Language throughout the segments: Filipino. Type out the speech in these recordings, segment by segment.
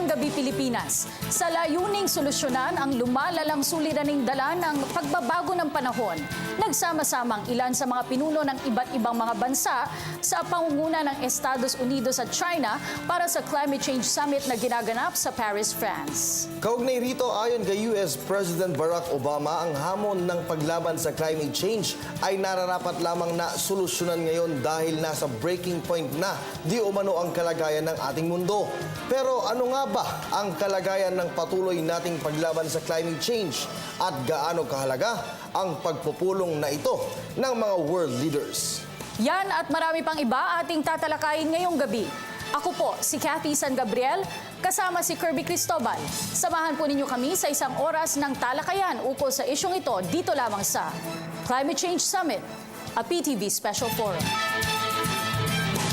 Magandang gabi Pilipinas. Sa layuning solusyonan ang lumalalang suliraning dala ng pagbabago ng panahon, nagsama-samang ilan sa mga pinuno ng iba't ibang mga bansa sa pangunguna ng Estados Unidos at China para sa Climate Change Summit na ginaganap sa Paris, France. Kaugnay rito, ayon kay US President Barack Obama, ang hamon ng paglaban sa climate change ay nararapat lamang na solusyonan ngayon dahil nasa breaking point na di umano ang kalagayan ng ating mundo. Pero ano nga ba ang kalagayan ng patuloy nating paglaban sa climate change at gaano kahalaga ang pagpupulong na ito ng mga world leaders? Yan at marami pang iba ating tatalakayin ngayong gabi. Ako po si Cathy San Gabriel, kasama si Kirby Cristobal. Samahan po ninyo kami sa isang oras ng talakayan ukol sa isyong ito dito lamang sa Climate Change Summit, a PTV Special Forum.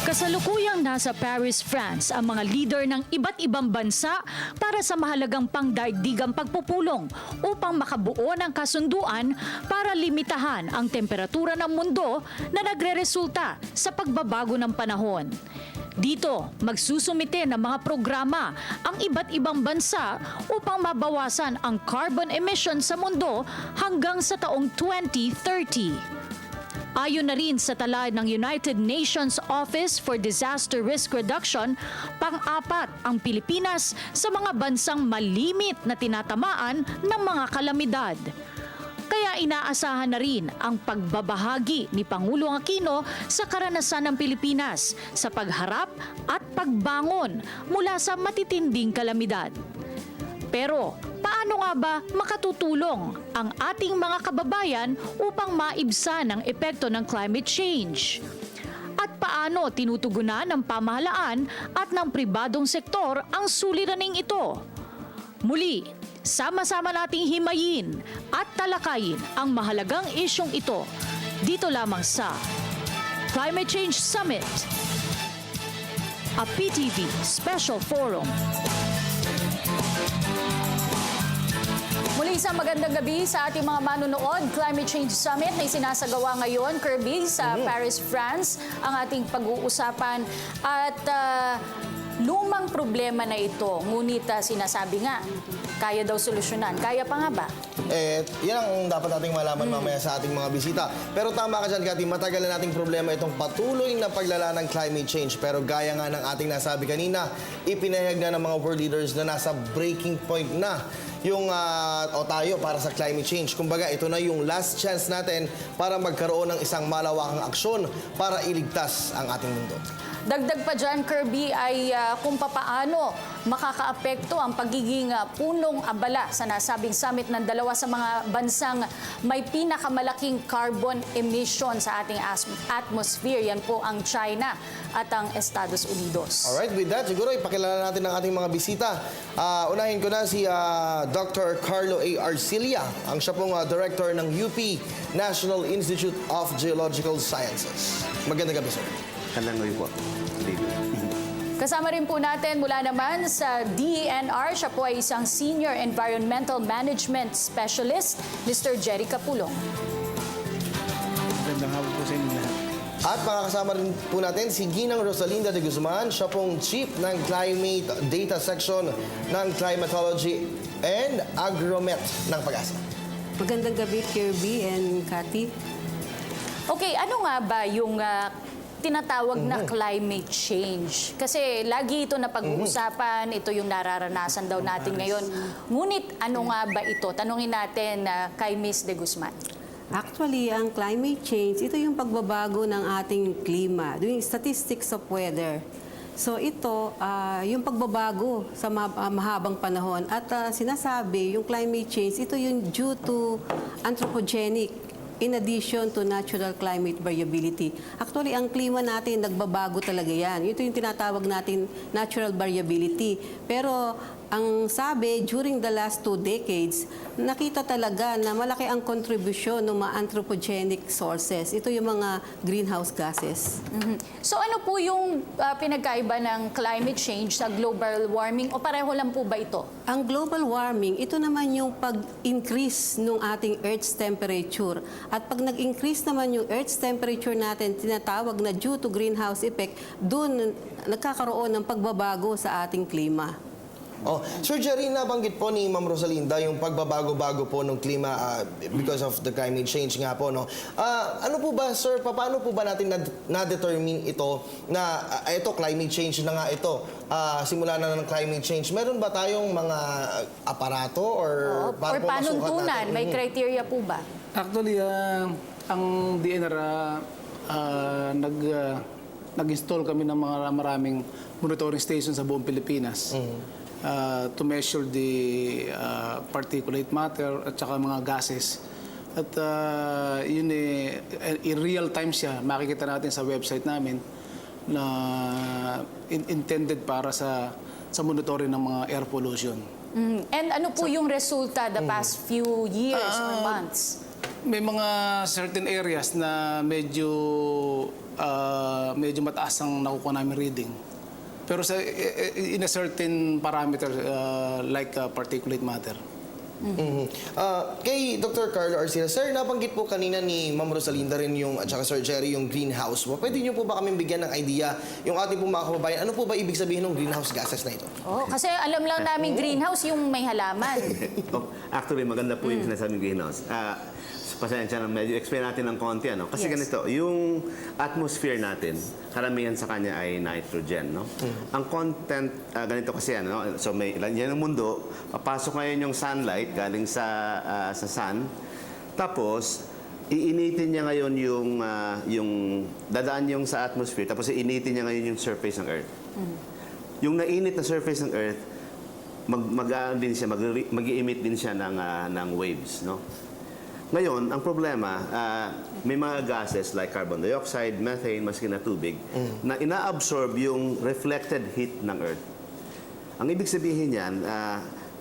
Kasalukuyang nasa Paris, France ang mga leader ng iba't ibang bansa para sa mahalagang pangdaigdigang pagpupulong upang makabuo ng kasunduan para limitahan ang temperatura ng mundo na nagreresulta sa pagbabago ng panahon. Dito, magsusumite ng mga programa ang iba't ibang bansa upang mabawasan ang carbon emissions sa mundo hanggang sa taong 2030. Ayon na rin sa tala ng United Nations Office for Disaster Risk Reduction, pang-apat ang Pilipinas sa mga bansang malimit na tinatamaan ng mga kalamidad. Kaya inaasahan na rin ang pagbabahagi ni Pangulong Aquino sa karanasan ng Pilipinas sa pagharap at pagbangon mula sa matitinding kalamidad. Pero paano nga ba makatutulong ang ating mga kababayan upang maibsan ang epekto ng climate change? At paano tinutugunan ng pamahalaan at ng pribadong sektor ang suliraning ito? Muli, sama-sama nating himayin at talakayin ang mahalagang isyong ito dito lamang sa Climate Change Summit, a PTV Special Forum. Muli isang magandang gabi sa ating mga manunood. Climate Change Summit na isinasagawa ngayon, Kirby, sa Paris, France, ang ating pag-uusapan. At lumang problema na ito, ngunit sinasabi nga, kaya daw solusyonan. Kaya pa nga ba? Yan ang dapat nating malaman mamaya sa ating mga bisita. Pero tama ka dyan, Cathy, matagal na nating problema itong patuloy na paglala ng climate change. Pero gaya nga ng ating nasabi kanina, ipinahayag na ng mga world leaders na nasa breaking point na yung tayo para sa climate change. Kumbaga, ito na yung last chance natin para magkaroon ng isang malawakang aksyon para iligtas ang ating mundo. Dagdag pa dyan, Kirby, ay kung papaano makakaapekto ang pagiging punong abala sa nasabing summit ng dalawa sa mga bansang may pinakamalaking carbon emission sa ating atmosphere. Yan po ang China at ang Estados Unidos. Alright, with that, siguro ipakilala natin ang ating mga bisita. Unahin ko na si Dr. Carlo A. Arcilia, ang siya pong director ng UP National Institute of Geological Sciences. Magandang gabi, sir. Magandang gabi po. Kasama rin po natin mula naman sa DENR, siya po ay isang Senior Environmental Management Specialist, Mr. Jerry Capulong. Magandang hapon po sa inyo lahat. At makakasama rin po natin si Ginang Rosalinda de Guzman, siya pong Chief ng Climate Data Section ng Climatology and Agromet ng Pag-asa. Magandang gabi, Kirby and Cathy. Okay, ano nga ba yung tinatawag na climate change? Kasi lagi ito na pag-uusapan, ito yung nararanasan daw natin ngayon. Ngunit ano nga ba ito? Tanungin natin kay Ms. de Guzman. Actually, ang climate change, ito yung pagbabago ng ating klima, yung statistics of weather. So ito, yung pagbabago sa mahabang panahon. At sinasabi, yung climate change, ito yung due to anthropogenic in addition to natural climate variability. Actually, ang klima natin, nagbabago talaga yan. Ito yung tinatawag natin natural variability. Pero ang sabi, during the last 2 decades, nakita talaga na malaki ang kontribusyon ng mga anthropogenic sources. Ito yung mga greenhouse gases. So ano po yung pinagkaiba ng climate change sa global warming o pareho lang po ba ito? Ang global warming, ito naman yung pag-increase ng ating Earth's temperature. At pag nag-increase naman yung Earth's temperature natin, tinatawag na due to greenhouse effect, doon nagkakaroon ng pagbabago sa ating klima. Oh, Sir Jerry, nabanggit po ni Ma'am Rosalinda yung pagbabago-bago po ng klima because of the climate change nga po, no? Ano po ba, sir, paano po ba natin na-determine ito na ito, climate change na nga ito, simula na ng climate change? Meron ba tayong mga aparato or Or paano po masukat panuntunan, natin? may criteria po ba? Actually, ang DNR, nag-install kami ng mga maraming monitoring station sa buong Pilipinas to measure the particulate matter at saka mga gases. At yun in real time siya, makikita natin sa website namin na intended para sa monitoring ng mga air pollution. And ano po yung resulta the past few years or months? May mga certain areas na medyo mataas ang nakukuha namin reading. Pero sa in a certain parameter like particulate matter. Kay Dr. Carlo Arcila, sir, nabanggit po kanina ni Ma'am Rosalinda rin at saka Sir Jerry yung greenhouse po. Pwede niyo po ba kami bigyan ng idea yung ating po mga kababayan? Ano po ba ibig sabihin ng greenhouse gases na ito? Oh, kasi alam lang namin greenhouse yung may halaman. Actually, maganda po yung sinasabing greenhouse. Pasensya na, medyo explain natin ng konti. Ano? Kasi Yes. ganito, yung atmosphere natin, karamihan sa kanya ay nitrogen. No? Ang content, ganito kasi, ano, so may yan ang mundo, papasok ngayon yung sunlight galing sa sun, tapos iinitin niya ngayon yung dadaan yung sa atmosphere, tapos iinitin niya ngayon yung surface ng Earth. Yung nainit na surface ng Earth, mag-i-emit din siya ng waves. No? Ngayon, ang problema, may mga gases like carbon dioxide, methane, maski na tubig, na ina-absorb yung reflected heat ng Earth. Ang ibig sabihin yan,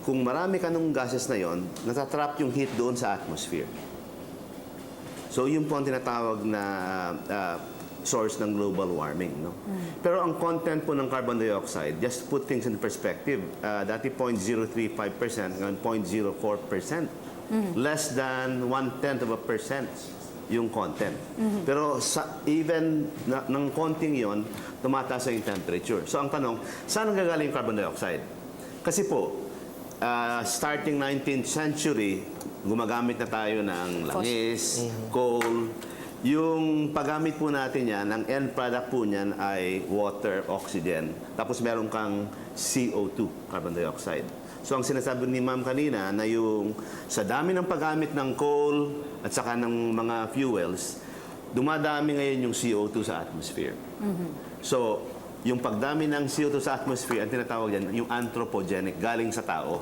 kung marami ka nung gases na yon, natatrap yung heat doon sa atmosphere. So, yun po ang tinatawag na source ng global warming. No? Pero ang content po ng carbon dioxide, just put things in perspective, dati 0.035%, ngayon 0.04%. Less than 1/10% yung content. Pero even ng konting yon, tumataas yung temperature. So ang tanong, saan gagaling yung carbon dioxide? Kasi po, starting 19th century, gumagamit na tayo ng langis, coal. Yung paggamit po natin yan, ang end product po niyan ay water, oxygen. Tapos meron kang CO2, carbon dioxide. So ang sinasabi ni Ma'am kanina na yung sa dami ng paggamit ng coal at saka ng mga fuels, dumadami ngayon yung CO2 sa atmosphere. So yung pagdami ng CO2 sa atmosphere, ang tinatawag yan, yung anthropogenic, galing sa tao.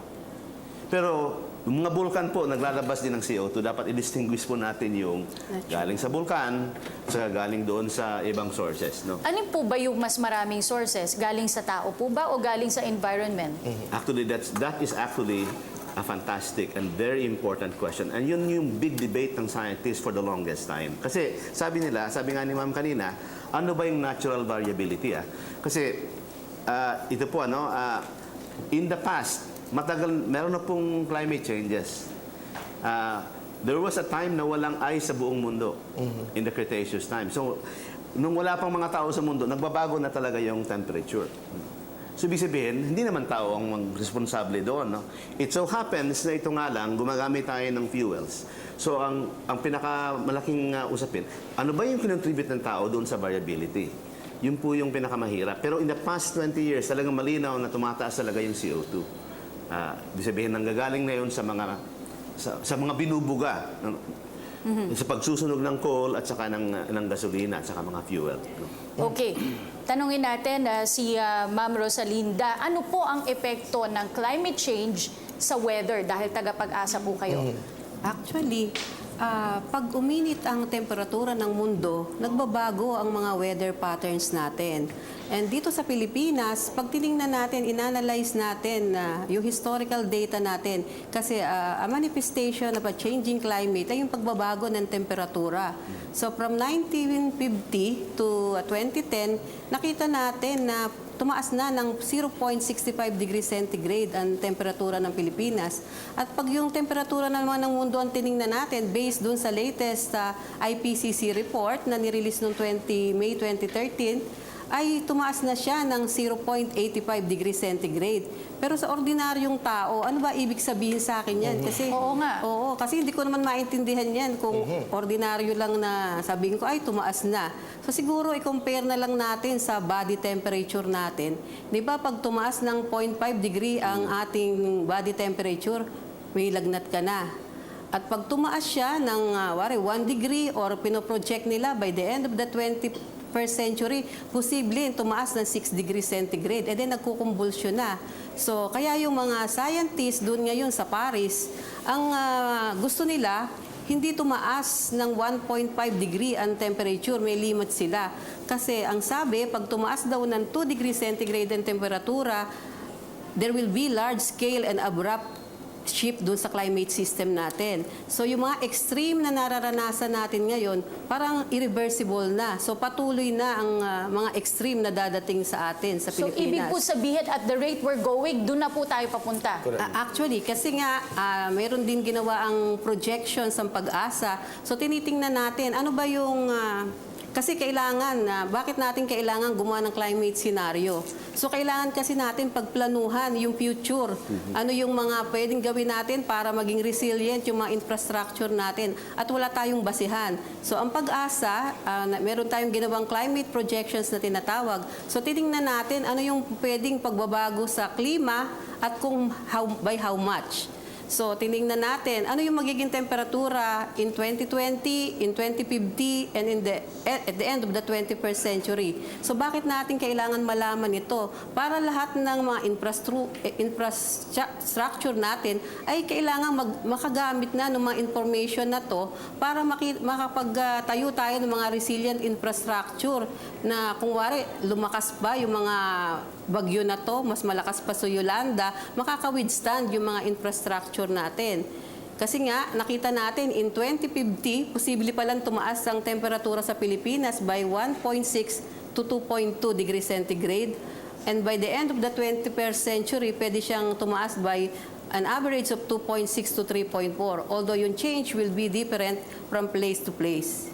Pero yung mga bulkan po, naglalabas din ng CO2. Dapat i-distinguish po natin yung galing sa bulkan sa galing doon sa ibang sources. No? Ano po ba yung mas maraming sources? Galing sa tao po ba o galing sa environment? Actually, that is actually a fantastic and very important question. And yun yung big debate ng scientists for the longest time. Kasi sabi nga ni Ma'am kanina, ano ba yung natural variability? Kasi ito po, in the past, meron na pong climate changes. There was a time na walang ice sa buong mundo in the Cretaceous time. So, nung wala pang mga tao sa mundo, nagbabago na talaga yung temperature. So, ibig sabihin, hindi naman tao ang responsable doon. No? It so happens na ito nga lang, gumagamit tayo ng fuels. So, ang pinakamalaking usapin, ano ba yung kinontribute ng tao doon sa variability? Yun po yung pinakamahirap. Pero in the past 20 years, talagang malinaw na tumataas talaga yung CO2. Ibig sabihin, nanggagaling na yun sa mga binubuga. Sa pagsusunog ng coal at saka ng gasolina at saka mga fuel. Okay. Tanungin natin si Ma'am Rosalinda, ano po ang epekto ng climate change sa weather dahil tagapag-asa po kayo? Actually, pag uminit ang temperatura ng mundo, nagbabago ang mga weather patterns natin. And dito sa Pilipinas, pag tiningnan natin, inanalyze natin yung historical data natin. Kasi a manifestation of a changing climate ay yung pagbabago ng temperatura. So from 1950 to 2010, nakita natin na tumaas na ng 0.65 degrees centigrade ang temperatura ng Pilipinas. At pag yung temperatura naman ng mundo ang tiningnan natin, based dun sa latest IPCC report na nirelease noong May 2013, ay tumaas na siya ng 0.85 degrees centigrade. Pero sa ordinaryong tao, ano ba ibig sabihin sa akin yan? Kasi, Oo nga. Oo, kasi hindi ko naman maintindihan yan kung ordinaryo lang na sabihin ko, ay tumaas na. So siguro i-compare na lang natin sa body temperature natin. Di ba pag tumaas ng 0.5 degree ang ating body temperature, may lagnat ka na. At pag tumaas siya ng 1 degree or pinoproject nila by the end of the 21st century, posible tumaas ng 6 degrees centigrade. And then nagkukumbulsyon na. So kaya yung mga scientists doon ngayon sa Paris, ang gusto nila, hindi tumaas ng 1.5 degree ang temperature, may limit sila. Kasi ang sabi, pag tumaas daw ng 2 degrees centigrade ang temperatura, there will be large scale and abrupt shift doon sa climate system natin. So yung mga extreme na nararanasan natin ngayon, parang irreversible na. So patuloy na ang mga extreme na dadating sa atin sa So, Pilipinas. ibig po sabihin, at the rate we're going, doon na po tayo papunta. Actually, kasi nga, mayroon din ginawa ang projections ang pag-asa. So, tinitingnan natin, ano ba yung... kasi kailangan, bakit natin kailangan gumawa ng climate scenario? So, kailangan kasi natin pagplanuhan yung future. Ano yung mga pwedeng gawin natin para maging resilient yung mga infrastructure natin. At wala tayong basihan. So, ang pag-asa, meron tayong ginawang climate projections na tinatawag. So, titingnan natin ano yung pwedeng pagbabago sa klima at kung by how much. So, tinignan natin, ano yung magiging temperatura in 2020, in 2050, and at the end of the 21st century. So, bakit natin kailangan malaman ito? Para lahat ng mga infrastructure natin ay kailangan makagamit na ng mga information na to para makapagtayo tayo ng mga resilient infrastructure na kung wari, lumakas ba yung mga bagyo na to, mas malakas pa sa Yolanda, makaka-withstand yung mga infrastructure natin. Kasi nga, nakita natin, in 2050, posible palang tumaas ang temperatura sa Pilipinas by 1.6 to 2.2 degrees centigrade. And by the end of the 21st century, pwede siyang tumaas by an average of 2.6 to 3.4. Although yung change will be different from place to place.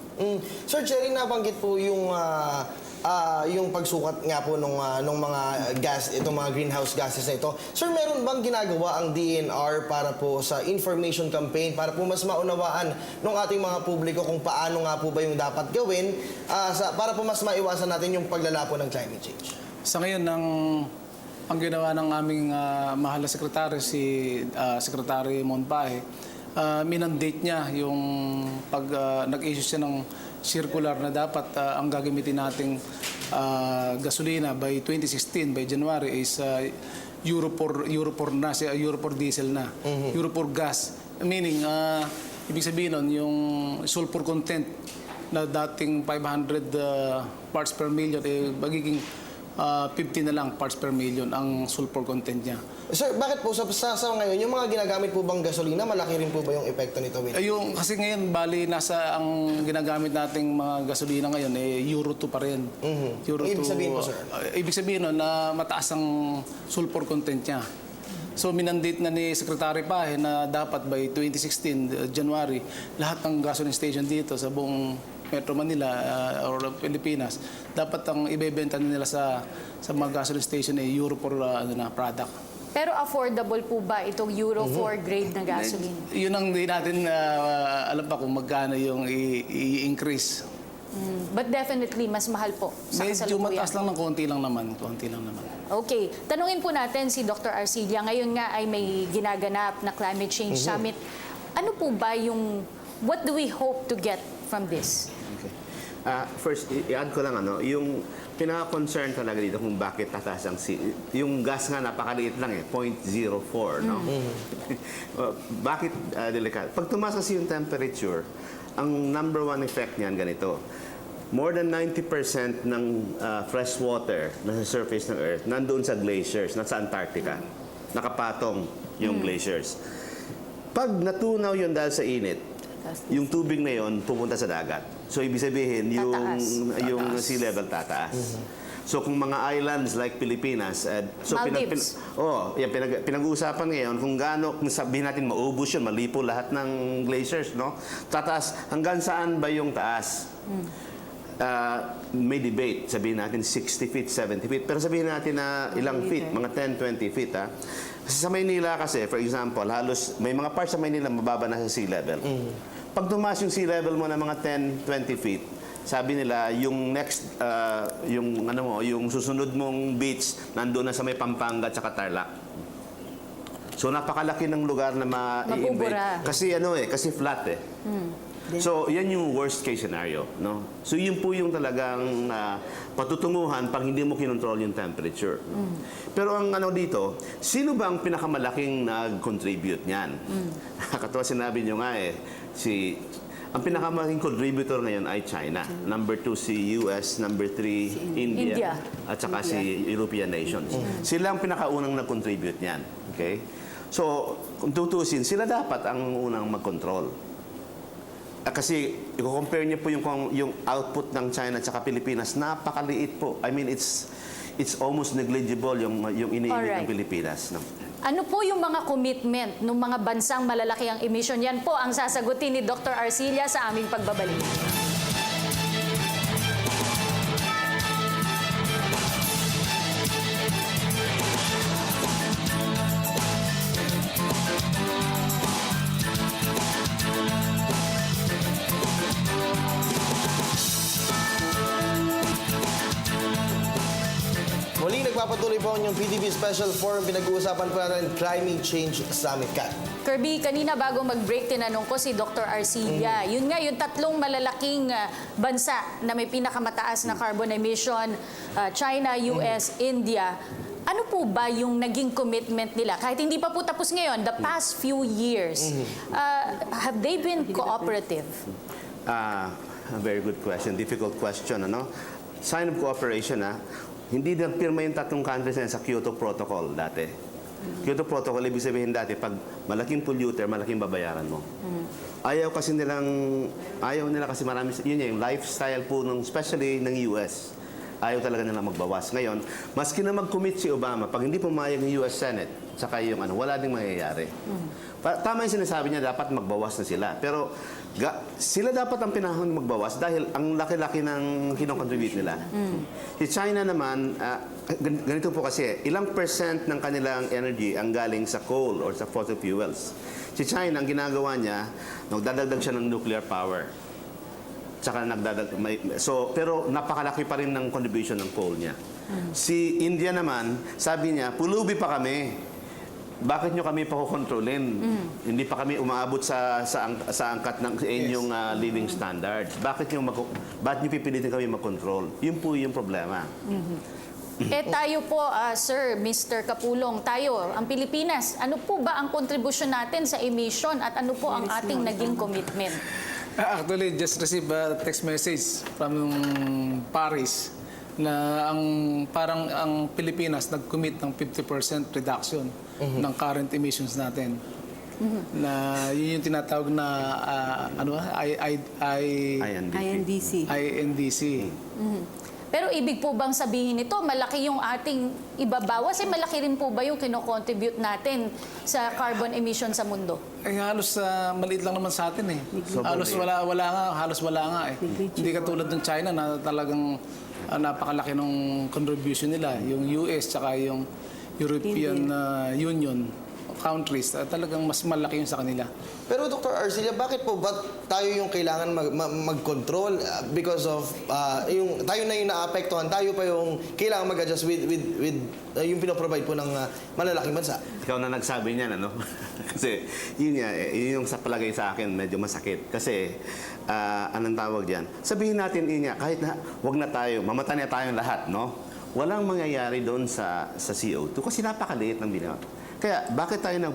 Sir Jerry, nabanggit po yung pagsukat nga po nung mga gas, itong mga greenhouse gases na ito. Sir, meron bang ginagawa ang DNR para po sa information campaign para po mas maunawaan ng ating mga publiko kung paano nga po ba yung dapat gawin para po mas maiwasan natin yung paglala po ng climate change? Sa ngayon, ang ginawa ng aming mahal na sekretary, si Secretary Monpahe, minandate niya yung pag nag-issue siya ng circular na dapat ang gagamitin nating gasolina by 2016, by January, is Euro 4 diesel na, Euro 4 gas. Meaning, ibig sabihin nun, yung sulfur content na dating 500 parts per million, magiging 50 na lang parts per million ang sulfur content niya. Sir, bakit po sa ngayon, yung mga ginagamit po bang gasolina, malaki rin po ba yung epekto nito? Yung, kasi ngayon, bali, ang ginagamit nating mga gasolina ngayon, Euro 2 pa rin. Euro 2, Ibig sabihin po, sir? Ibig sabihin nun, na mataas ang sulfur content niya. So, minandate na ni Secretary Pahe na dapat by 2016, January, lahat ng gasoline station dito sa buong Metro Manila or Pilipinas, dapat ang ibebenta nila sa mga gasoline station ay Euro 4 product. Pero affordable po ba itong Euro 4 grade na gasoline? Yun ang hindi natin alam pa kung magkano yung i-increase. But definitely, mas mahal po sa Medyo kasalukuyan. mataas lang ng konti lang naman. Okay. Tanungin po natin si Dr. Arcilia. Ngayon nga ay may ginaganap na Climate Change Summit. Ano po ba what do we hope to get from this? Okay. First, i-add ko lang yung pinaka-concern talaga dito kung bakit tataas ang yung gas nga napakaliit lang 0.04, no? Bakit delikado? Pag tumaas kasi yung temperature, ang number one effect niyan ganito. More than 90% ng fresh water na sa surface ng Earth nandoon sa glaciers, nasa Antarctica. Nakapatong yung glaciers. Pag natunaw yun dahil sa init, yung tubig na yun pupunta sa dagat. So, ibig sabihin, yung sea level tataas. So, kung mga islands like Pilipinas, Maldives. pinag-uusapan ngayon kung gaano, kung sabihin natin maubos yun, malipo lahat ng glaciers, no? Tataas, hanggang saan ba yung taas? may debate, sabihin natin 60 feet, 70 feet. Pero sabihin natin na ilang feet, mga 10, 20 feet. Kasi sa Maynila kasi, for example, halos may mga parts sa Maynila mababa na sa sea level. Pag tumaas yung sea level mo ng mga 10, 20 feet, sabi nila, yung next, yung susunod mong beach, nandun na sa may Pampanga at saka Tarlac. So napakalaki ng lugar na Mabubura. Kasi kasi flat eh. So yan yung worst case scenario, no? So yun po yung talagang patutunguhan pag hindi mo kinontrol yung temperature. Pero ang dito, sino ba ang pinakamalaking nag-contribute niyan? Katuwa sinabi nyo nga ang pinakamalaking contributor ngayon ay China. Number 2 si US, number 3 India. At saka si European nations. Sila ang pinakaunang nag-contribute niyan. Okay? So, kung tutusin, sila dapat ang unang mag-control. Kasi, i-compare niyo po yung output ng China at saka Pilipinas, napakaliit po. I mean, it's almost negligible yung iniimit ng Alright. Pilipinas. No? Ano po yung mga commitment ng mga bansang malalaki ang emission? Yan po ang sasagutin ni Dr. Arcilla sa aming pagbabalik. Muling nagpapatuloy po ang inyong PTV Special Forum. Pinag-uusapan po natin Climate Change Summit, Kat. Kirby, kanina bago mag-break, tinanong ko si Dr. Arcilla. Yun nga, yung tatlong malalaking bansa na may pinakamataas na carbon emission, China, US, India. Ano po ba yung naging commitment nila? Kahit hindi pa po tapos ngayon, the past few years, have they been cooperative? A very good question. Difficult question, ano? Sign of cooperation, hindi na pirma yung tatlong countries na yan sa Kyoto Protocol dati. Kyoto Protocol, ibig sabihin dati, pag malaking polluter, malaking babayaran mo. Ayaw nila kasi marami, yun yung lifestyle po, especially ng US. Ayaw talaga nila magbawas. Ngayon, maski na mag-commit si Obama, pag hindi pumayag ng US Senate, saka yung wala ding mangyayari. Tama yung sinasabi niya, dapat magbawas na sila. Pero sila dapat ang pinahon magbawas dahil ang laki-laki ng kinocontribute nila. Si China naman, ganito po kasi, ilang percent ng kanilang energy ang galing sa coal or sa fossil fuels. Si China, ang ginagawa niya, nagdadagdag siya ng nuclear power. Tsaka pero napakalaki pa rin ng contribution ng coal niya. Si India naman, sabi niya, pulubi pa kami. Bakit nyo kami pakukontrolin? Hindi pa kami umaabot sa angkat ng inyong living standards. Bakit nyo pipilitin kami mag-control? Yun po yung problema. Tayo po, Sir, Mr. Kapulong, ang Pilipinas, ano po ba ang kontribusyon natin sa emission at ano po ang ating naging commitment? Actually, just received a text message from Paris na ang Pilipinas nag-commit ng 50% reduction ng current emissions natin. Na yun yung tinatawag na INDC. INDC. Pero ibig po bang sabihin nito, malaki yung ating ibabawas? Malaki rin po ba yung kinocontribute natin sa carbon emission sa mundo? Halos maliit lang naman sa atin eh. Halos wala nga eh. Hindi katulad ng China na talagang napakalaki ng contribution nila. Yung US tsaka yung European Union countries, talagang mas malaki yun sa kanila. Pero Dr. Arcilla, bakit po ba tayo yung kailangan mag-control because of tayo na yung naapektuhan, tayo pa yung kailangan mag-adjust with yung pinoprovide po ng malalaking bansa? Ikaw na nagsabi niyan, ano? Kasi yun yung sa palagay sa akin medyo masakit. Kasi anong tawag diyan? Sabihin natin kahit na wag na tayo, mamatay na tayong lahat, no? Walang mangyayari doon sa CO2 kasi napakaliit ng binawa. Kaya bakit tayo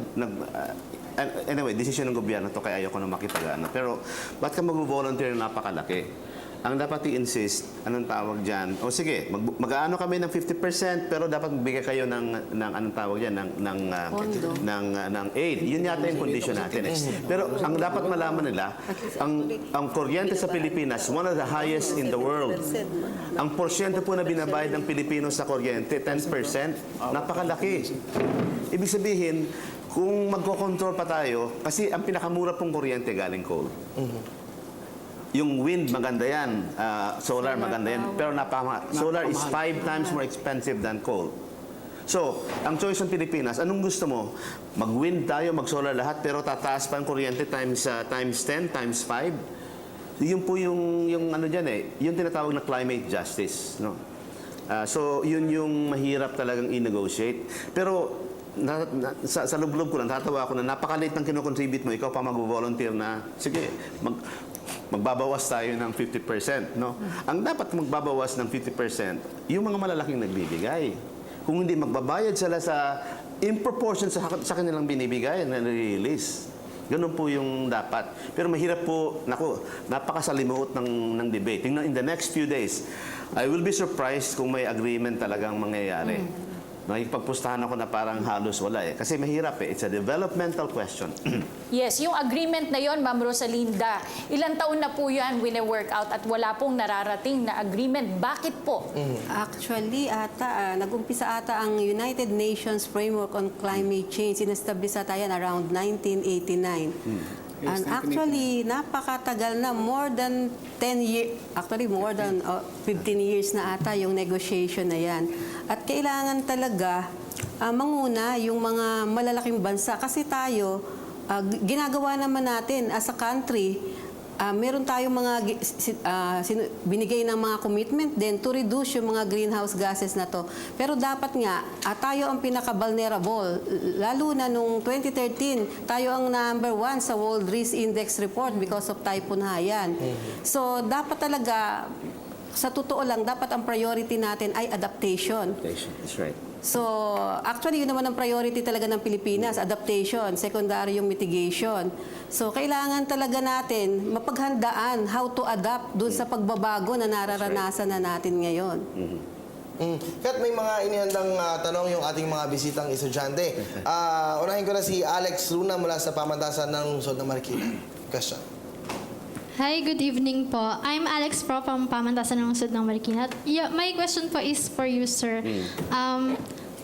anyway, desisyon ng gobyerno to, kaya ayoko na makipag-ano. Pero bakit ka mag-volunteer na napakalaki? Ang dapat i-insist, anong tawag dyan? O sige, mag-aano kami ng 50%, pero dapat magbigay kayo ng anong tawag dyan, ng aid. Yun yata yung condition natin. Pero ang dapat malaman nila, ang kuryente sa Pilipinas, one of the highest in the world. Ang porsyento po na binabayad ng Pilipino sa kuryente, 10%. Napakalaki. Ibig sabihin, kung magkocontrol pa tayo, kasi ang pinakamura pong kuryente galing coal. yung wind maganda yan, solar maganda yan, pero solar is 5 times more expensive than coal. So, ang choice ng Pilipinas, anong gusto mo? Mag-wind tayo, mag-solar lahat, pero tataas pa ang kuryente times 10, times 5? Yun po yung ano dyan yung tinatawag na climate justice. No? So, yun yung mahirap talagang i-negotiate. Pero, sa loob-loob ko lang, tatawa ako na napakalit ng kinocontribute mo, ikaw pa mag-volunteer na, sige, magbabawas tayo ng 50%. No? Ang dapat magbabawas ng 50%, yung mga malalaking nagbibigay. Kung hindi magbabayad sila in proportion sa kanilang binibigay na nare-release. Ganun po yung dapat. Pero mahirap po, napakasalimuot ng debate. Tingnan, in the next few days, I will be surprised kung may agreement talagang mangyayari. Nakikipagpustahan ako na parang halos wala Kasi mahirap It's a developmental question. Yes, yung agreement na yon, Ma'am Rosalinda, ilang taon na po yan wine-work out at wala pong nararating na agreement. Bakit po? Actually, nag-umpisa ata ang United Nations Framework on Climate Change. Inastablish ata yan around 1989. Yes, And actually, napakatagal na, more than 10 years, actually more than 15 years na ata yung negotiation na yan. At kailangan talaga manguna yung mga malalaking bansa kasi tayo, ginagawa naman natin as a country, meron tayong mga binigay ng mga commitment din to reduce yung mga greenhouse gases na to. Pero dapat nga, tayo ang pinaka-vulnerable. Lalo na nung 2013, tayo ang number 1 sa World Risk Index report because of Typhoon Haiyan. So, dapat talaga, sa totoo lang, dapat ang priority natin ay adaptation. That's right. So, actually, yun naman ang priority talaga ng Pilipinas, adaptation, secondary yung mitigation. So, kailangan talaga natin mapaghandaan how to adapt dun sa pagbabago na nararanasan na natin ngayon. Kat, may mga inihandang tanong yung ating mga bisitang estudyante. Unahin ko na si Alex Luna mula sa pamantasan ng lungsod ng Marikina. Question. Hi, good evening po. I'm Alex Pro from Pamantasan ng Lungsod ng Marikina. My question po is for you, sir.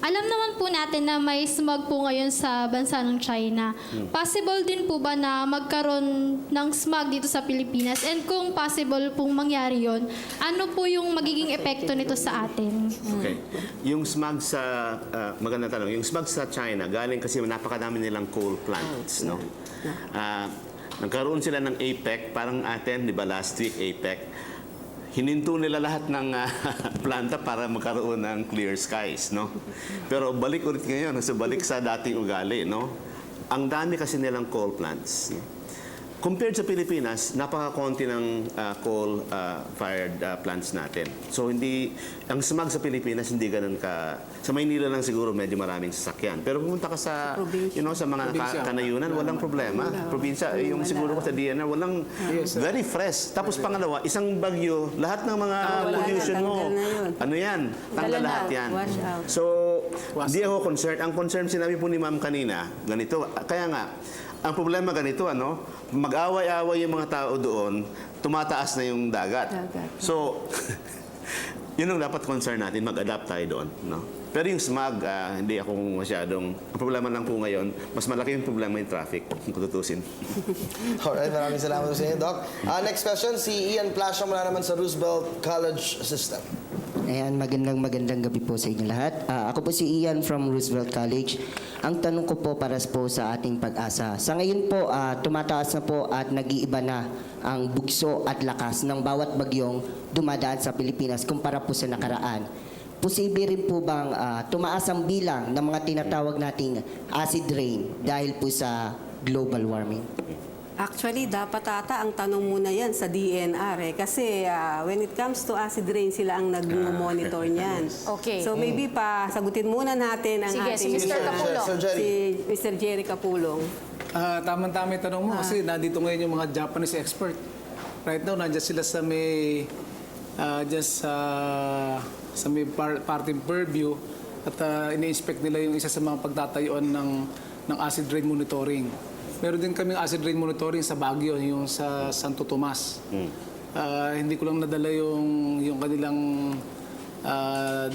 Alam naman po natin na may smog po ngayon sa bansa ng China. Possible din po ba na magkaroon ng smog dito sa Pilipinas? And kung possible pong mangyari yon, ano po yung magiging epekto nito sa atin? Okay. Yung smog sa, maganda tanong, yung smog sa China, galing kasi napakadami nilang coal plants, no? Nagkaroon sila ng APEC, parang atin, di ba, last week APEC. Hininto nila lahat ng planta para magkaroon ng clear skies, no? Pero balik ulit ngayon, balik sa dating ugali, no? Ang dami kasi nilang coal plants. Compared sa Pilipinas, napaka-konti ng coal-fired plants natin. So, ang smog sa Pilipinas, hindi ganun ka... Sa Maynila lang siguro medyo maraming sasakyan. Pero pumunta ka sa, sa mga kanayunan, walang problema. Probinsya, yung siguro ko sa DNR, walang very fresh. Tapos pangalawa, isang bagyo, lahat ng mga pollution mo, ano yan? Tanggal lahat yan. So, di ako concerned. Ang concern, sinabi po ni Ma'am kanina, ganito. Kaya nga, ang problema ganito, mag-away-away yung mga tao doon, tumataas na yung dagat. So, yun ang dapat concern natin, mag-adapt tayo doon. No? Pero yung smog, hindi ako masyadong... Ang problema lang po ngayon, mas malaki yung problema yung traffic, kung tutusin. Alright, maraming salamat sa inyo, Doc. Next question, si Ian Plasio mula naman sa Roosevelt College System. Ayan, magandang gabi po sa inyo lahat. Ako po si Ian from Roosevelt College. Ang tanong ko po para po sa ating pag-asa. Sa ngayon po, tumataas na po at nag-iiba na ang bugso at lakas ng bawat bagyong dumadaan sa Pilipinas kumpara po sa nakaraan. Posible rin po bang tumaas ang bilang ng mga tinatawag nating acid rain dahil po sa global warming? Actually, dapat ata ang tanong muna yan sa DNR Kasi when it comes to acid rain, sila ang nag-monitor niyan. Okay. So maybe sagutin muna natin ang Sige, si ating... Mr. Capulong. Sir Jerry. Si Mr. Jerry Capulong. Tama-tama yung tanong mo kasi nandito ngayon yung mga Japanese expert. Right now, nandiyan sila sa may sa may parting purview at ini-inspect nila yung isa sa mga pagtatayuan ng acid rain monitoring. Meron din kaming acid rain monitoring sa Baguio, yung sa Santo Tomas. Hindi ko lang nadala yung kanilang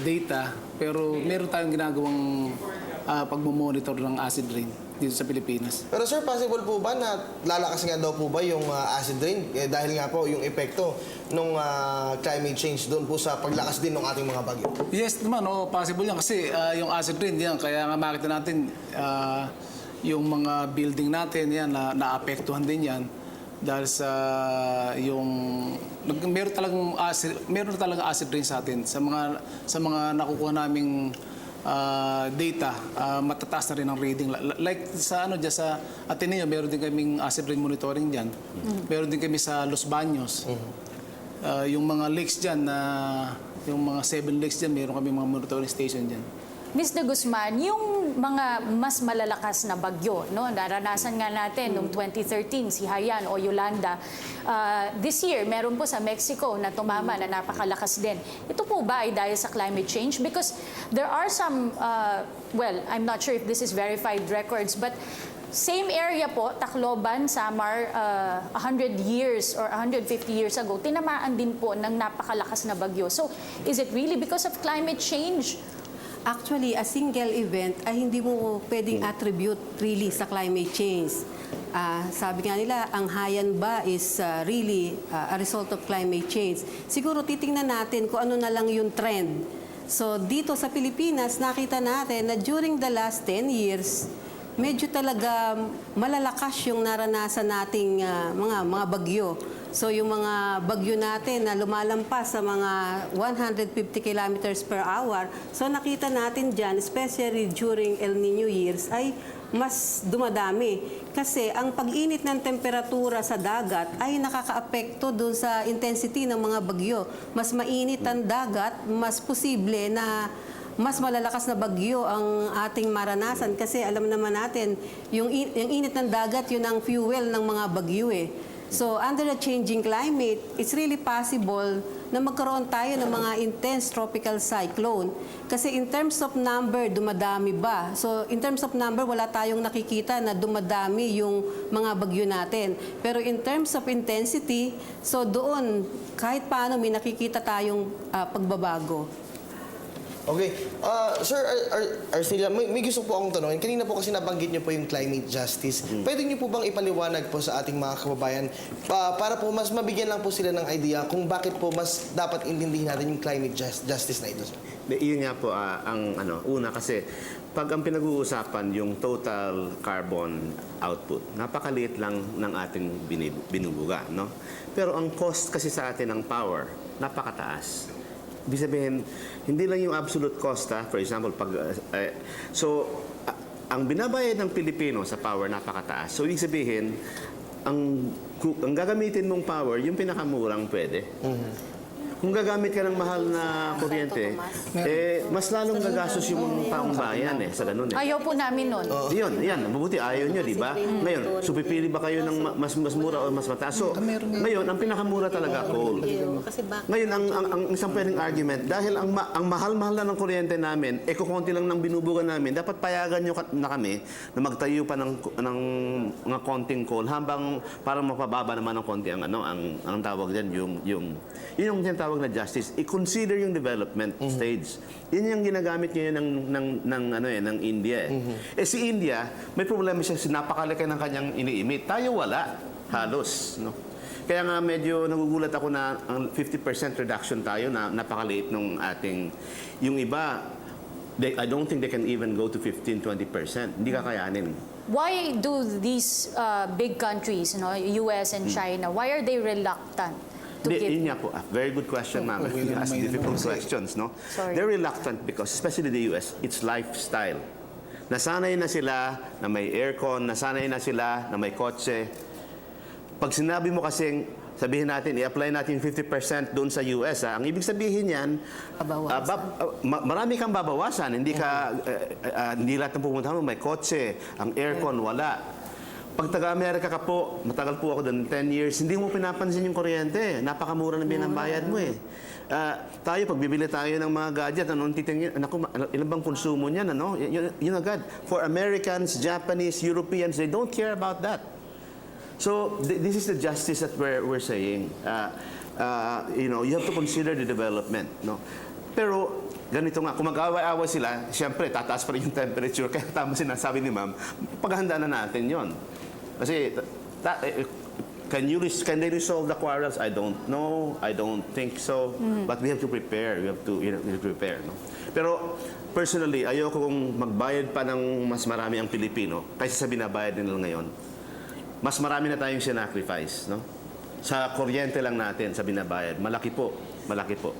data, pero meron tayong ginagawang pagmumonitor ng acid rain dito sa Pilipinas. Pero sir, possible po ba na lalakas nga daw po ba yung acid rain? Dahil nga po yung epekto ng climate change doon po sa paglakas din ng ating mga bagyo. Yes naman, possible yan kasi yung acid rain yan, kaya nga makita natin yung mga building natin yan naapektuhan din yan dahil sa yung meron talagang acid rain sa atin sa mga nakukuha naming data, matataas na rin ang reading. Like sa diyan sa Ateneo, meron din kaming acid rain monitoring diyan. Meron din kami sa Los Baños. Yung mga lakes diyan yung mga 7 lakes diyan, meron kami mga monitoring station diyan. Ms. De Guzman, yung mga mas malalakas na bagyo, no, naranasan nga natin noong 2013, si Haiyan o Yolanda. This year, meron po sa Mexico na tumama na napakalakas din. Ito po ba ay dahil sa climate change? Because there are some, well, I'm not sure if this is verified records, but same area po, Tacloban, Samar, 100 years or 150 years ago, tinamaan din po ng napakalakas na bagyo. So, is it really because of climate change? Actually, a single event ay hindi mo pwedeng attribute really sa climate change. Sabi nga nila, ang Haiyan ba is really a result of climate change. Siguro titingnan natin kung ano na lang yung trend. So dito sa Pilipinas, nakita natin na during the last 10 years, medyo talaga malalakas yung naranasan nating mga bagyo. So yung mga bagyo natin na lumalampas sa mga 150 kilometers per hour, so nakita natin dyan, especially during El Nino years, ay mas dumadami. Kasi ang pag-init ng temperatura sa dagat ay nakakaapekto doon sa intensity ng mga bagyo. Mas mainit ang dagat, mas posible na mas malalakas na bagyo ang ating maranasan. Kasi alam naman natin, yung init ng dagat, yun ang fuel ng mga bagyo eh. So, under a changing climate, it's really possible na magkaroon tayo ng mga intense tropical cyclone. Kasi in terms of number, dumadami ba? So, in terms of number, wala tayong nakikita na dumadami yung mga bagyo natin. Pero in terms of intensity, so doon, kahit paano may nakikita tayong pagbabago. Okay. Sir Arcelia, may gusto po akong tanongin. Kanina po kasi nabanggit niyo po yung climate justice. Pwede niyo po bang ipaliwanag po sa ating mga kababayan para po mas mabigyan lang po sila ng idea kung bakit po mas dapat intindihin natin yung climate justice na ito, sir? Iyon nga po ang una kasi pag ang pinag-uusapan yung total carbon output, napakaliit lang ng ating binubuga, no? Pero ang cost kasi sa atin ng power, napakataas. Ibig sabihin, hindi lang yung absolute cost, for example, ang binabayad ng Pilipino sa power napakataas. So, ibig sabihin, ang gagamitin mong power, yung pinakamurang pwede. Kung gagamit ka ng mahal na kuryente, mas lalong gagastos yung pangbayan sa ganun Ayaw po namin nun. Yan. Mabuti ayaw nyo, di ba? Ngayon, so pipili ba kayo ng mas mura o mas mataas? So, ngayon, ang pinakamura talaga, coal. Ngayon, ang isang pwedeng argument, dahil ang mahal-mahal na ng kuryente namin, kukunti lang ng binubugan namin, dapat payagan nyo na kami na magtayo pa ng mga konting coal habang para mapababa naman ng konti ang tawag dyan, yung tinatawag na justice, i-consider yung development stage. Yan yung ginagamit ngayon ng India. Si India, may problema siya, napakalaki ng kanyang ini-emit. Tayo wala, halos. No? Kaya nga medyo nagugulat ako na ang 50% reduction tayo na napakaliit ng ating, yung iba, I don't think they can even go to 15-20%. Hindi kakayanin. Why do these big countries, US and China, why are they reluctant? Yun nga po. Very good question, ma'am. You ask difficult questions, no? Sorry. They're reluctant because, especially the US, it's lifestyle. Nasanay na sila na may aircon, nasanay na sila na may kotse. Pag sinabi mo kasing, sabihin natin, i-apply natin 50% doon sa US, ang ibig sabihin yan, marami kang babawasan. Hindi lahat ng pumunta mo, may kotse, ang aircon, wala. Pag taga-Amerika ka po, matagal po ako doon, 10 years, hindi mo pinapansin yung kuryente. Napakamura na binabayad mo tayo, pag bibili tayo ng mga gadget, titingin, ilan bang konsumo niyan, Yun agad. For Americans, Japanese, Europeans, they don't care about that. So, this is the justice that we're saying. You have to consider the development, no? Pero, ganito nga, kung mag-away-away sila, siyempre, tataas pa rin yung temperature. Kaya tama sinasabi ni ma'am, paghahandaan na natin yon. Kasi, can they resolve the quarrels? I don't know. I don't think so. But we have to prepare. We have to prepare. No? Pero, personally, ayoko kung magbayad pa ng mas marami ang Pilipino kaysa sa binabayad nila ngayon. Mas marami na tayong sinacrifice, no? Sa kuryente lang natin, sa binabayad. Malaki po. Malaki po.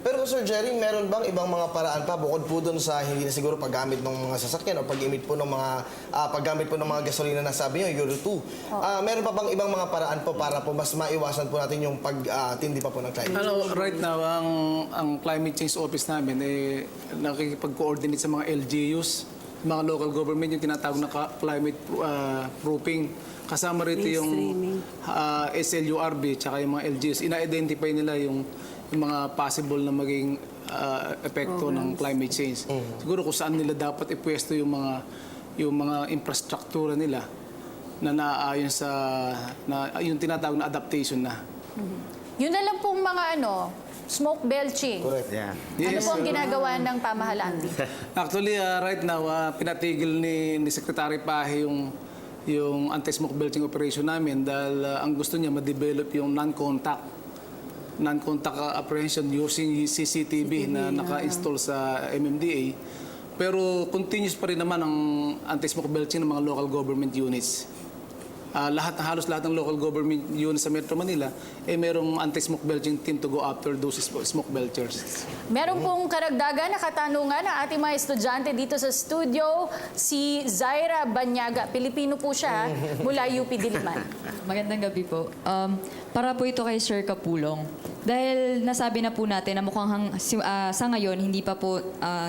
Pero Sir Jerry, meron bang ibang mga paraan pa bukod po doon sa hindi na siguro paggamit ng mga sasakyan o pag-emit po ng mga paggamit po ng mga gasolina na sabi niyo, Euro 2. Meron pa bang ibang mga paraan po para po mas maiwasan po natin yung pagtindi pa po ng climate change? Right now, ang Climate Change Office namin nakikipag-coordinate sa mga LGUs, mga local government, yung tinatawag na climate proofing. Kasama rito yung SLURB tsaka yung mga LGUs. Ina-identify nila yung mga possible na maging epekto ng climate change. Siguro kung saan nila dapat ipwesto yung mga infrastruktura nila na naaayon sa yung tinatawag na adaptation na. Yun na lang pong mga smoke belching. Correct. Yeah. Ano po ang ginagawa ng pamahalaan dito? Actually, right now, pinatigil ni Secretary Pahe yung anti-smoke belching operation namin dahil ang gusto niya ma-develop yung non-contact apprehension using CCTV na naka-install sa MMDA. Pero continuous pa rin naman ang anti-smoke belching ng mga local government units. Halos lahat ng local government units sa Metro Manila, merong anti-smoke belching team to go after those smoke belchers. Meron pong karagdagan na katanungan ng ating mga estudyante dito sa studio, si Zaira Banyaga. Pilipino po siya, mula UP Diliman. Magandang gabi po. Para po ito kay Sir Kapulong. Dahil nasabi na po natin na mukhang sa ngayon, hindi pa po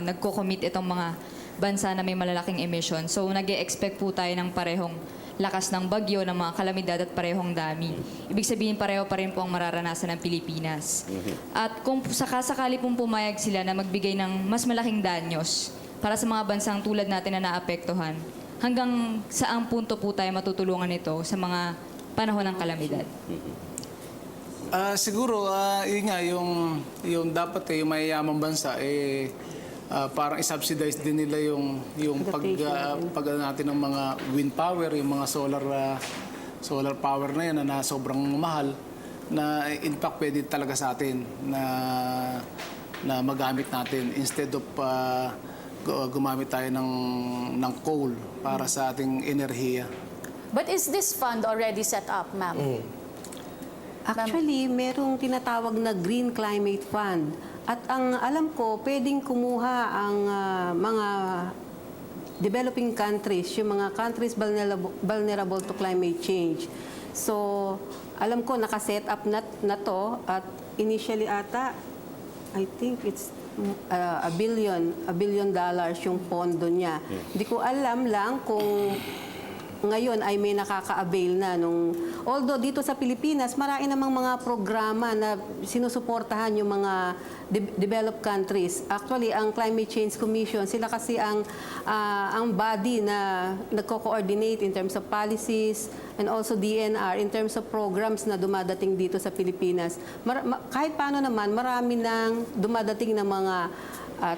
nagko-commit itong mga bansa na may malalaking emission. So, nag-e-expect po tayo ng parehong lakas ng bagyo, ng mga kalamidad at parehong dami. Ibig sabihin, pareho pa rin po ang mararanasan ng Pilipinas. At kung sakasakali pong pumayag sila na magbigay ng mas malaking danyos para sa mga bansang tulad natin na naapektuhan, hanggang saang punto po tayo matutulungan nito sa mga panahon ng kalamidad? Siguro, yun nga, yung dapat yung mayayamang bansa, parang i-subsidize din nila yung pag natin ng mga wind power, yung mga solar power na yan na sobrang mahal, na in fact pwede talaga sa atin na magamit natin instead of gumamit tayo ng coal para sa ating enerhiya. But is this fund already set up, ma'am? Actually, merong tinatawag na Green Climate Fund. At ang alam ko, pwedeng kumuha ang mga developing countries, yung mga countries vulnerable to climate change. So, alam ko, nakaset up na to at initially ata, I think it's $1 billion yung pondo niya. Hindi ko alam lang kung ngayon ay may nakaka-avail na although dito sa Pilipinas, marami namang mga programa na sinusuportahan yung mga developed countries. Actually, ang Climate Change Commission, sila kasi ang body na nagko-coordinate in terms of policies and also DNR in terms of programs na dumadating dito sa Pilipinas. Kahit paano naman, marami nang dumadating na mga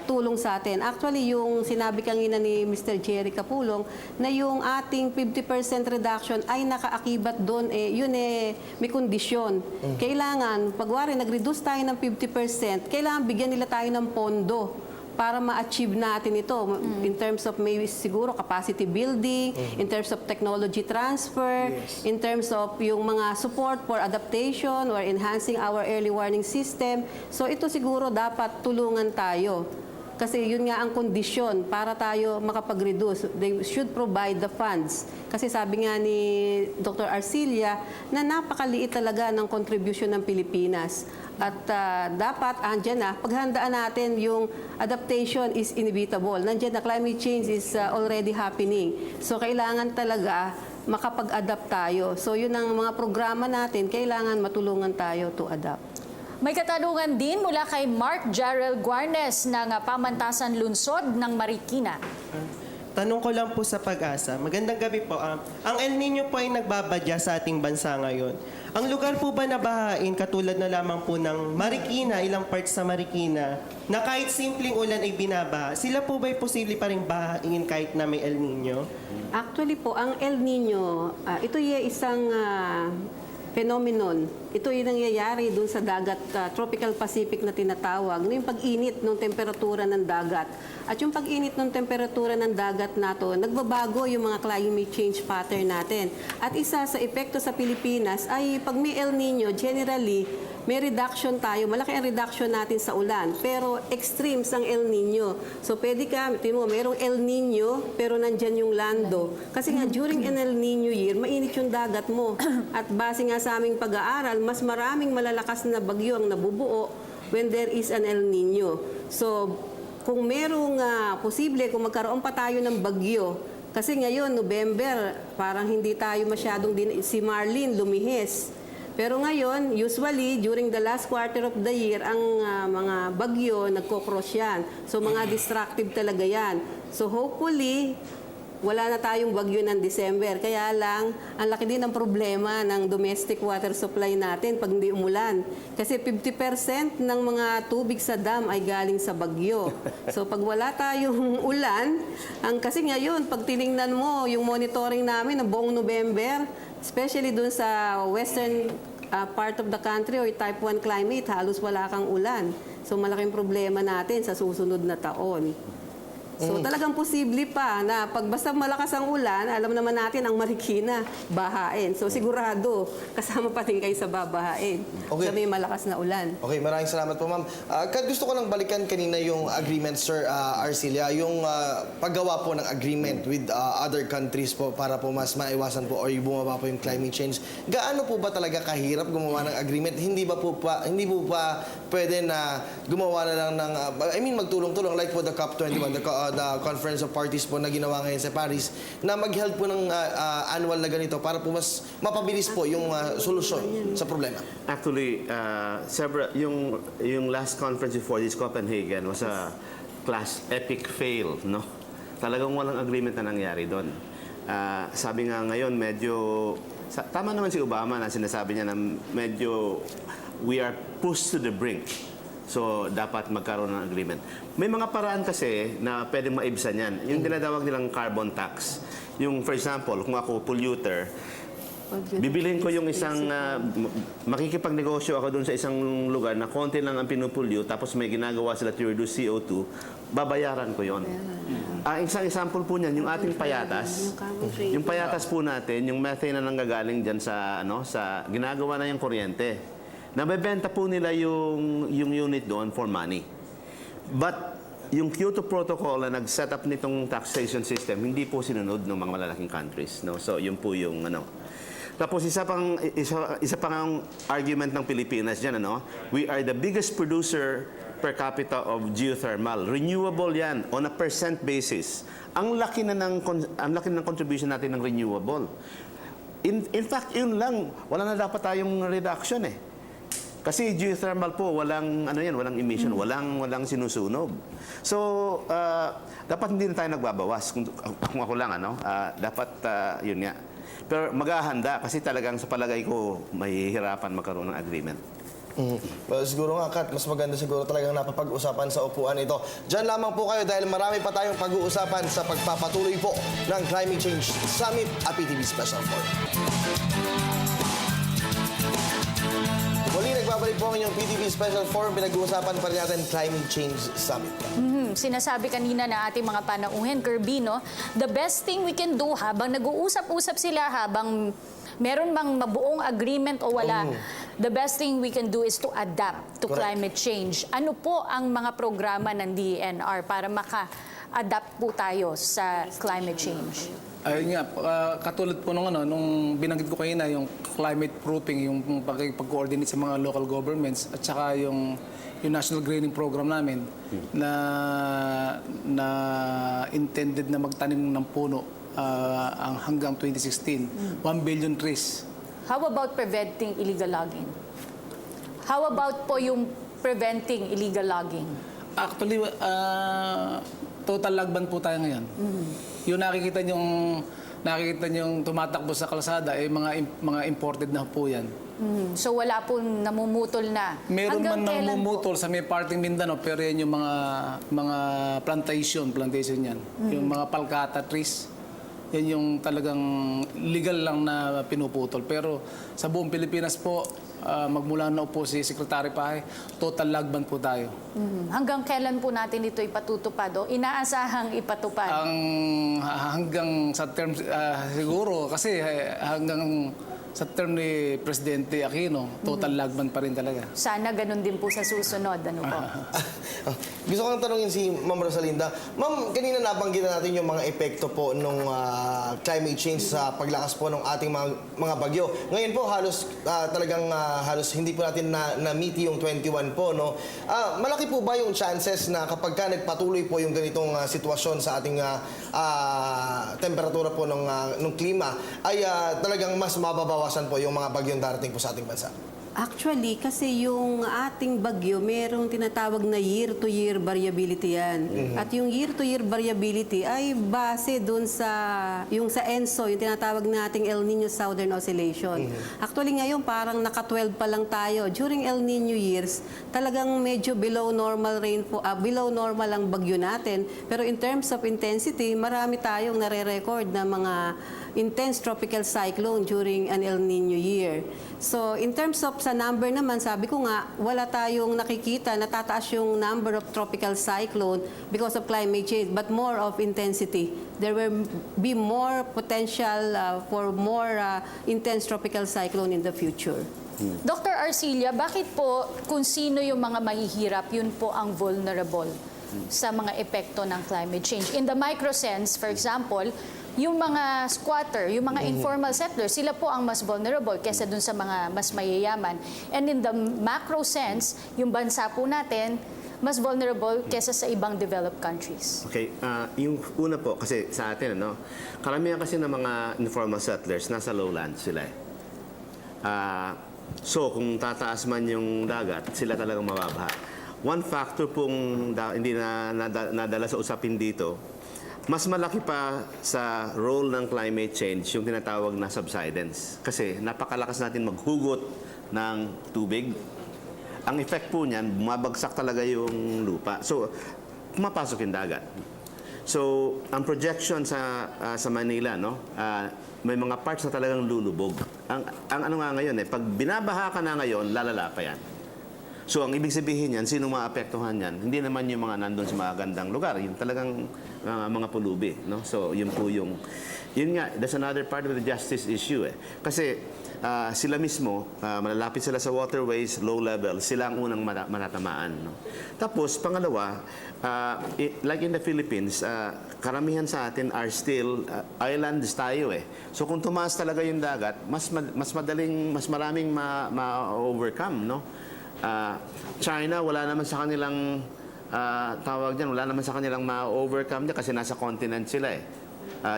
tulong sa atin. Actually, yung sinabi kanina ni Mr. Jerry Kapulong na yung ating 50% reduction ay nakaakibat doon, yun may kondisyon. Kailangan, pagwari nag-reduce tayo ng 50%, kailangan bigyan nila tayo ng pondo para ma-achieve natin ito in terms of maybe siguro capacity building, in terms of technology transfer, in terms of yung mga support for adaptation or enhancing our early warning system. So ito siguro dapat tulungan tayo. Kasi yun nga ang kondisyon para tayo makapag-reduce. They should provide the funds. Kasi sabi nga ni Dr. Arcilia na napakaliit talaga ng contribution ng Pilipinas. At dapat, andyan na, paghandaan natin yung adaptation is inevitable. Nandiyan na, climate change is already happening. So, kailangan talaga makapag-adapt tayo. So, yun ang mga programa natin, kailangan matulungan tayo to adapt. May katanungan din mula kay Mark Jarrell Guarnes ng Pamantasan Lunsod ng Marikina. Tanong ko lang po sa Pag-asa. Magandang gabi po. Ang El Nino po ay nagbabadya sa ating bansa ngayon. Ang lugar po ba na bahain, katulad na lamang po ng Marikina, ilang parts sa Marikina, na kahit simpleng ulan ay binabaha, sila po ba ay posible pa rin bahain kahit na may El Nino? Actually po, ang El Nino, ito yung isang phenomenon. Ito yung nangyayari dun sa dagat, tropical Pacific na tinatawag, yung pag-init ng temperatura ng dagat. At yung pag-init ng temperatura ng dagat nato, nagbabago yung mga climate change pattern natin. At isa sa epekto sa Pilipinas ay pag may El Nino, generally, may reduction tayo. Malaki ang reduction natin sa ulan. Pero extremes ang El Nino. So pwede ka, tingnan mo, merong El Nino, pero nandyan yung Lando. Kasi nga, during an El Nino year, mainit yung dagat mo. At base nga sa aming pag-aaral, mas maraming malalakas na bagyo ang nabubuo when there is an El Nino. So, kung merong posible, kung magkaroon pa tayo ng bagyo, kasi ngayon, November, parang hindi tayo masyadong si Marlene lumihis. Pero ngayon, usually, during the last quarter of the year, ang mga bagyo, nagko-cross yan. So, mga destructive talaga yan. So, hopefully, wala na tayong bagyo ng December. Kaya lang, ang laki din ng problema ng domestic water supply natin pag hindi umulan. Kasi 50% ng mga tubig sa dam ay galing sa bagyo. So pag wala tayong ulan, kasi ngayon, pag tiningnan mo yung monitoring namin ng buong November, especially dun sa western part of the country or type 1 climate, halos wala kang ulan. So malaking problema natin sa susunod na taon. So talagang posible pa na pag basta malakas ang ulan, alam naman natin ang Marikina, bahain. So sigurado, kasama pa rin kayo sa babahain. Okay. Sa may malakas na ulan. Okay, maraming salamat po, ma'am. Gusto ko lang balikan kanina yung agreement, Sir Arcilia, yung paggawa po ng agreement with other countries po para po mas maiwasan po or bumaba po yung climate change. Gaano po ba talaga kahirap gumawa ng agreement? Hindi po pa pwede na gumawa na lang ng, magtulong-tulong like po the COP21, the Conference of Parties po na ginawa ngayon sa Paris, na mag-help po ng annual na ganito para po mas mapabilis po yung solusyon sa problema. Actually, yung last conference before this, Copenhagen, was a epic fail, no? Talagang walang agreement na nangyari doon. Sabi nga ngayon, tama naman si Obama na sinasabi niya na medyo we are pushed to the brink. So, dapat magkaroon ng agreement. May mga paraan kasi na pwedeng maibsan yan. Yung tinatawag nilang carbon tax. Yung, for example, kung ako polluter, bibilhin ko yung isang, makikipagnegosyo ako dun sa isang lugar na konti lang ang pinupollute, tapos may ginagawa sila to reduce CO2, babayaran ko yon. Isang example po niyan, yung ating payatas. Yung payatas po natin, yung methane na nanggagaling dyan sa ginagawa na yung kuryente. Nabebenta po nila yung unit doon for money. But yung Kyoto Protocol na nag-set up nitong taxation system, hindi po sinunod ng mga malalaking countries. No? So, yun po yung Tapos isa pang argument ng Pilipinas dyan, we are the biggest producer per capita of geothermal. Renewable yan on a percent basis. Ang laki ng contribution natin ng renewable. In fact, yun lang, wala na dapat tayong reduction eh. Kasi geothermal po, walang emission, walang sinusunog. So, dapat hindi na tayo nagbabawas. Kung ako lang, dapat yun nga. Pero maghahanda kasi talagang sa palagay ko, mahihirapan magkaroon ng agreement. Well, siguro nga, Kat, mas maganda siguro talagang napapag-usapan sa upuan ito. Diyan lamang po kayo dahil marami pa tayong pag-uusapan sa pagpapatuloy po ng Climate Change Summit at PTV Special Forum. Muli, nagbabalik po ang inyong PTV Special Forum. Pinag-uusapan pa rin natin Climate Change Summit. Sinasabi kanina na ating mga panauhin, Kirby, the best thing we can do habang nag-uusap-usap sila, habang meron bang mabuong agreement o wala, the best thing we can do is to adapt to climate change. Ano po ang mga programa ng DENR para maka-adapt po tayo sa climate change? Ayun nga, katulad po nung binanggit ko kanina, yung climate proofing, yung pag-coordinate sa mga local governments, at saka yung National Greening Program namin na intended na magtanim ng puno hanggang 2016, 1 billion trees. How about preventing illegal logging? How about po yung preventing illegal logging? Actually, total lagban po tayo ngayon. Yung nakikita niyong tumatakbo sa kalsada, mga imported na po yan. So wala po namumutol na. Meron Hanggang man kailan namumutol sa may parting Mindanao, pero yan yung mga plantation yan. Yung mga palkata trees. Yan yung talagang legal lang na pinuputol. Pero sa buong Pilipinas po, magmula na po si Secretary Pahay, total lagban po tayo. Hanggang kailan po natin ito ipatutupad o inaasahang ipatupad? Hanggang sa term, siguro, kasi hanggang sa term ni Presidente Aquino, total lagban pa rin talaga. Sana ganun din po sa susunod. Ano po? Gusto ko lang tanungin si Ma'am Rosalinda. Ma'am, kanina nabanggit na natin yung mga epekto po ng climate change sa paglakas po ng ating mga bagyo. Ngayon po, halos halos hindi po natin na-meet yung 21 po. No? Malaki po ba yung chances na kapag ka nagpatuloy po yung ganitong sitwasyon sa ating temperatura po ng klima, ay talagang mas mababawasan po yung mga bagyong darating po sa ating bansa? Actually, kasi yung ating bagyo, merong tinatawag na year-to-year variability yan. At yung year-to-year variability ay base dun sa ENSO, yung tinatawag nating El Nino Southern Oscillation. Actually ngayon, parang naka-12 pa lang tayo. During El Nino years, talagang medyo below normal below normal ang bagyo natin. Pero in terms of intensity, marami tayong nare-record na mga intense tropical cyclone during an El Nino year. So, in terms of sa number naman, sabi ko nga, wala tayong nakikita na tataas yung number of tropical cyclone because of climate change, but more of intensity. There will be more potential for more intense tropical cyclone in the future. Dr. Arcilia, bakit po kung sino yung mga mahihirap, yun po ang vulnerable sa mga epekto ng climate change? In the micro sense, for example, yung mga squatter, yung mga informal settlers, sila po ang mas vulnerable kesa dun sa mga mas mayayaman. And in the macro sense, yung bansa po natin, mas vulnerable kesa sa ibang developed countries. Okay, yung una po, kasi sa atin, karamihan kasi ng mga informal settlers, nasa lowland sila eh. So, kung tataas man yung dagat, sila talagang mababaha. One factor pong hindi nadala sa usapin dito, mas malaki pa sa role ng climate change yung tinatawag na subsidence. Kasi napakalakas natin maghugot ng tubig. Ang effect po niyan, bumabagsak talaga yung lupa. So, pumapasok yung dagat. So, ang projection sa Manila, may mga parts na talagang lulubog. Ang ano nga ngayon, pag binabaha ka na ngayon, lalala pa yan. So, ang ibig sabihin yan, sino maapektuhan yan? Hindi naman yung mga nandun sa mga gandang lugar. Yung talagang mga pulubi. No? So, yun po yung... Yun nga, that's another part of the justice issue. Kasi sila mismo, malalapit sila sa waterways, low level, sila ang unang matatamaan. No? Tapos, pangalawa, like in the Philippines, karamihan sa atin are still islands tayo eh. So, kung tumaas talaga yung dagat, mas maraming ma-overcome, no? China, wala naman sa kanilang wala naman sa kanilang ma-overcome niya kasi nasa continent sila eh.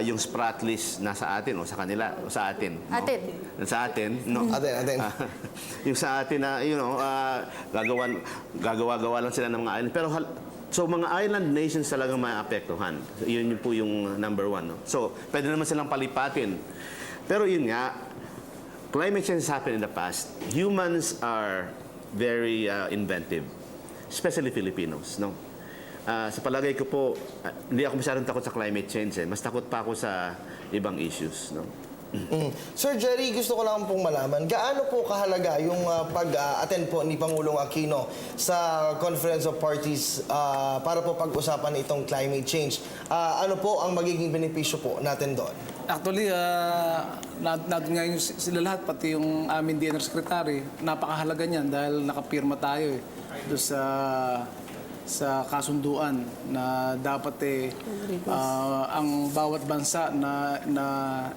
Yung Spratlys nasa atin o sa kanila o sa atin. No? Atin. Sa atin, no? Atin. Yung sa atin na, gagawa lang sila ng mga island. Pero so mga island nations talagang maapektuhan. Yun po yung number one. No? So, pwede naman silang palipatin. Pero yun nga, climate change has happened in the past. Humans are very inventive, especially Filipinos, no? Sa palagay ko po, hindi ako masyadong takot sa climate change. Mas takot pa ako sa ibang issues, no? Sir Jerry, gusto ko lang pong malaman, gaano po kahalaga yung pag-attend po ni Pangulong Aquino sa Conference of Parties para po pag-usapan itong climate change? Ano po ang magiging benepisyo po natin doon? Actually, natin ngayon sila lahat, pati yung aming DNR Secretary, napakahalaga niyan dahil nakapirma tayo doon sa kasunduan na dapat ang bawat bansa na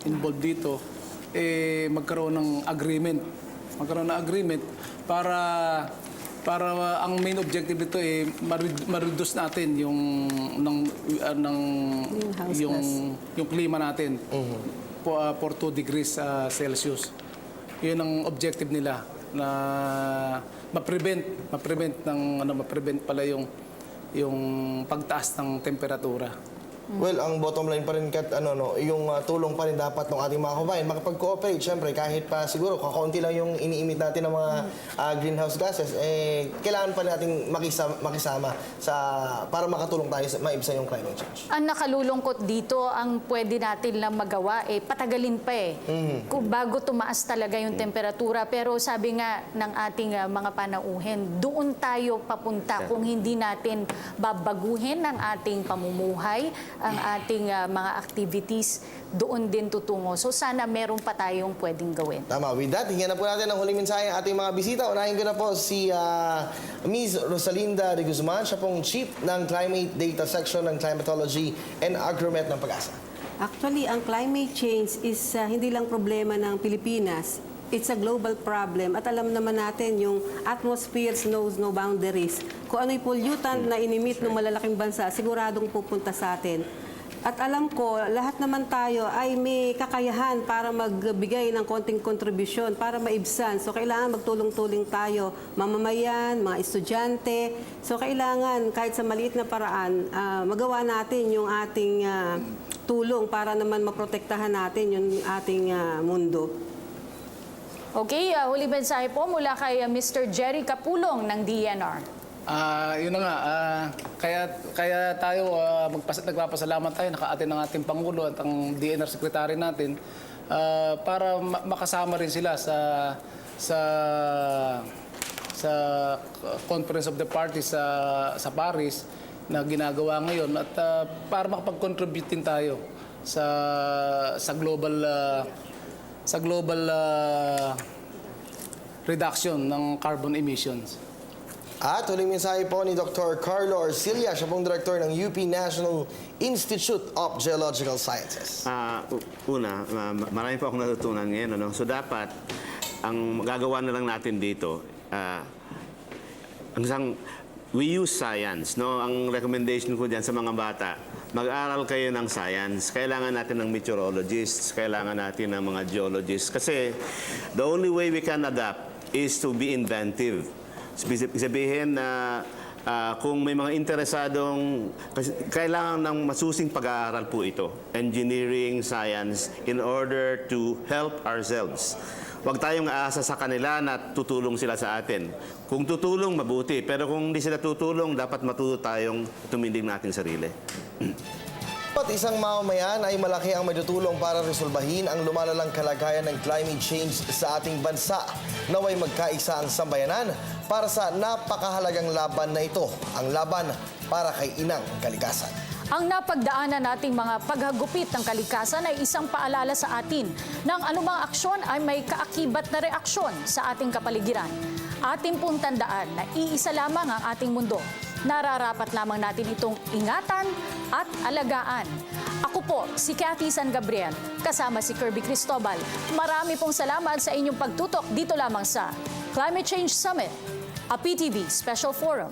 involved dito magkaroon ng agreement. Para ang main objective nito ma-reduce natin yung klima natin for 2 degrees Celsius. Yun ang objective nila na ma-prevent pala yung yung pagtaas ng temperatura. Well, ang bottom line pa rin yung tulong pa rin dapat ng ating mga kabayan makapag-cooperate. Siyempre, kahit pa siguro kakaunti lang yung iniimit natin ng mga greenhouse gases, kailangan pa nating makisama para makatulong tayo sa maibsan yung climate change. Ang nakalulungkot dito, ang pwede natin lang magawa, patagalin pa Kung bago tumaas talaga yung temperatura. Pero sabi nga ng ating mga panauhin, doon tayo papunta kung hindi natin babaguhin ang ating pamumuhay, ang ating mga activities, doon din tutungo. So sana meron pa tayong pwedeng gawin. Tama. With that, hingyan na po natin ang huling mensahe ng ating mga bisita. Unahin ko na po si Ms. Rosalinda de Guzman. Siya pong Chief ng Climate Data Section ng Climatology and Agromet ng Pag-asa. Actually, ang climate change is hindi lang problema ng Pilipinas. It's a global problem. At alam naman natin, yung atmosphere knows no boundaries. Kung ano'y pollutant na inimit ng malalaking bansa, siguradong pupunta sa atin. At alam ko, lahat naman tayo ay may kakayahan para magbigay ng konting kontribusyon, para maibsan. So, kailangan magtulong-tuling tayo, mamamayan, mga estudyante. So, kailangan, kahit sa maliit na paraan, magawa natin yung ating tulong para naman maprotektahan natin yung ating mundo. Okay, huli mensahe po mula kay Mr. Jerry Capulong ng DENR. Yun na nga, kaya tayo nagpapasalamat tayo, naka-attend ng ating Pangulo at ang DNR Secretary natin para makasama rin sila sa Conference of the Parties sa Paris na ginagawa ngayon at para makapag-contribute din tayo sa global reduction ng carbon emissions. At huling mensahe po ni Dr. Carlo Arcilla, siya pong Director ng UP National Institute of Geological Sciences. Marami po akong natutunan ngayon. So dapat, ang gagawa na lang natin dito, we use science. Ang recommendation ko dyan sa mga bata, mag-aral kayo ng science. Kailangan natin ng meteorologists, kailangan natin ng mga geologists. Kasi the only way we can adapt is to be inventive. Sabihin na kung may mga interesadong, kailangan ng masusing pag-aaral po ito. Engineering, science, in order to help ourselves. Huwag tayong aasa sa kanila na tutulong sila sa atin. Kung tutulong, mabuti. Pero kung hindi sila tutulong, dapat matuto tayong tumindig nating sarili. At isang mamamayan ay malaki ang madutulong para resolbahin ang lumalalang kalagayan ng climate change sa ating bansa. Naway magkaisa ang sambayanan para sa napakahalagang laban na ito, ang laban para kay inang kalikasan. Ang napagdaanan nating mga paghagupit ng kalikasan ay isang paalala sa atin ng anumang aksyon ay may kaakibat na reaksyon sa ating kapaligiran. Ating pong tandaan na iisa lamang ang ating mundo. Nararapat lamang natin itong ingatan at alagaan. Ako po, si Cathy San Gabriel, kasama si Kirby Cristobal. Marami pong salamat sa inyong pagtutok dito lamang sa Climate Change Summit, a PTV Special Forum.